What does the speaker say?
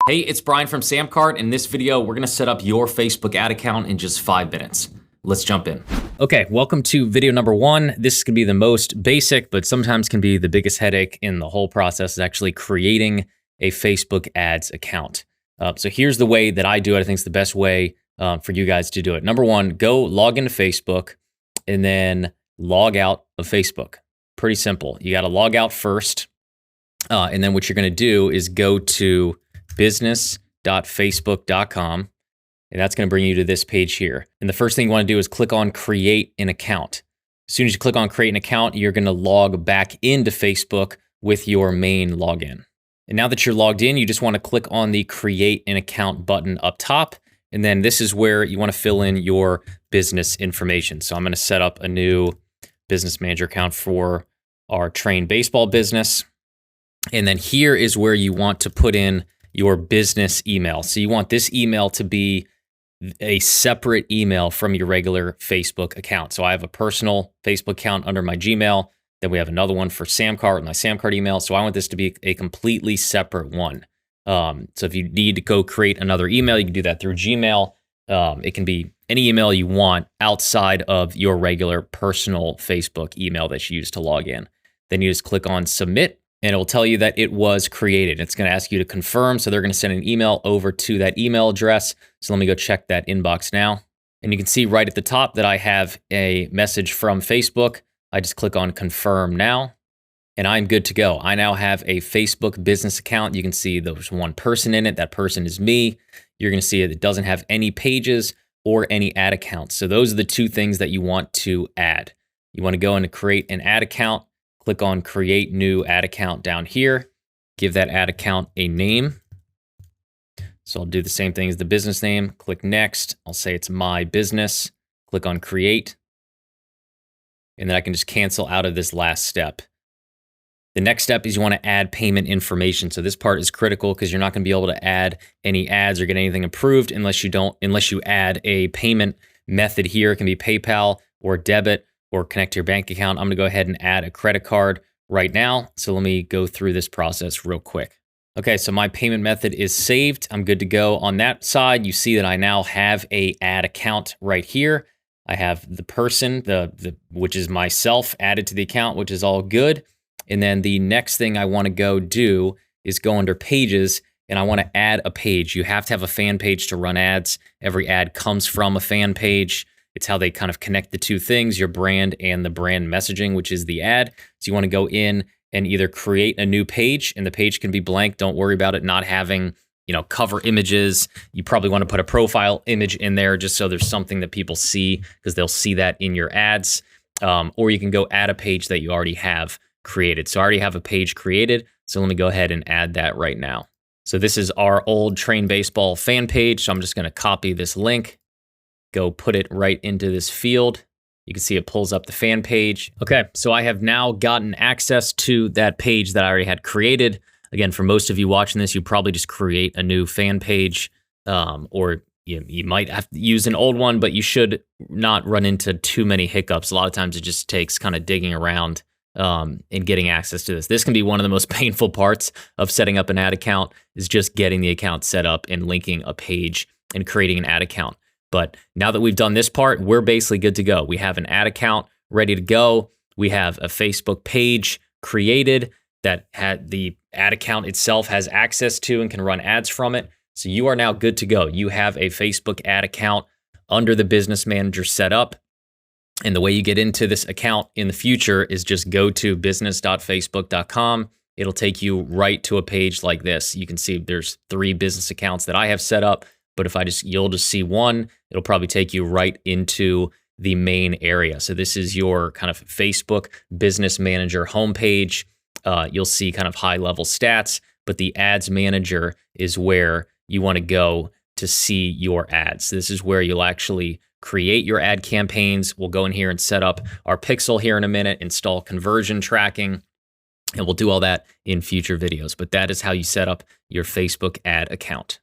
Hey, it's Brian from Samcart. In this video, we're gonna set up your Facebook ad account in just 5 minutes. Let's jump in. Okay, welcome to video number 1. This can be the most basic, but sometimes can be the biggest headache in the whole process is actually creating a Facebook ads account. So here's the way that I do it. I think it's the best way for you guys to do it. Number 1, go log into Facebook and then log out of Facebook. Pretty simple. You gotta log out first. And then what you're gonna do is go to business.facebook.com, and that's going to bring you to this page here. And the first thing you want to do is click on create an account. As soon as you click on create an account, you're going to log back into Facebook with your main login. And now that you're logged in, you just want to click on the create an account button up top. And then this is where you want to fill in your business information. So I'm going to set up a new business manager account for our Train Baseball business. And then here is where you want to put in your business email. So you want this email to be a separate email from your regular Facebook account. So I have a personal Facebook account under my Gmail. Then we have another one for Samcart with my Samcart email. So I want this to be a completely separate one. So if you need to go create another email, you can do that through Gmail. It can be any email you want outside of your regular personal Facebook email that you use to log in. Then you just click on submit. And it will tell you that it was created. It's going to ask you to confirm. So they're going to send an email over to that email address. So let me go check that inbox now. And you can see right at the top that I have a message from Facebook. I just click on confirm now, and I'm good to go. I now have a Facebook business account. You can see there's one person in it. That person is me. You're going to see it doesn't have any pages or any ad accounts. So those are the two things that you want to add. You want to go and create an ad account. Click on create new ad account down here. Give that ad account a name. So I'll do the same thing as the business name. Click next. I'll say it's my business. Click on create. And then I can just cancel out of this last step. The next step is you want to add payment information. So this part is critical because you're not going to be able to add any ads or get anything approved unless you add a payment method here. It can be PayPal or debit, or connect to your bank account. I'm gonna go ahead and add a credit card right now. So let me go through this process real quick. Okay, so my payment method is saved. I'm good to go on that side. You see that I now have a ad account right here. I have the person, which is myself, added to the account, which is all good. And then the next thing I wanna go do is go under pages, and I wanna add a page. You have to have a fan page to run ads. Every ad comes from a fan page. It's how they kind of connect the two things, your brand and the brand messaging, which is the ad. So you want to go in and either create a new page, and the page can be blank. Don't worry about it not having, cover images. You probably want to put a profile image in there just so there's something that people see, because they'll see that in your ads. Or you can go add a page that you already have created. So I already have a page created. So let me go ahead and add that right now. So this is our old Train Baseball fan page. So I'm just going to copy this link. Go put it right into this field. You can see it pulls up the fan page. Okay, so I have now gotten access to that page that I already had created. Again, for most of you watching this, you probably just create a new fan page, or you might have to use an old one, but you should not run into too many hiccups. A lot of times it just takes kind of digging around and getting access to this. This can be one of the most painful parts of setting up an ad account, is just getting the account set up and linking a page and creating an ad account. But now that we've done this part, we're basically good to go. We have an ad account ready to go. We have a Facebook page created that the ad account itself has access to and can run ads from it. So you are now good to go. You have a Facebook ad account under the Business Manager set up. And the way you get into this account in the future is just go to business.facebook.com. It'll take you right to a page like this. You can see there's 3 business accounts that I have set up. But if you'll just see one, it'll probably take you right into the main area. So this is your kind of Facebook Business Manager homepage. You'll see kind of high level stats, but the Ads Manager is where you want to go to see your ads. This is where you'll actually create your ad campaigns. We'll go in here and set up our pixel here in a minute, install conversion tracking, and we'll do all that in future videos. But that is how you set up your Facebook ad account.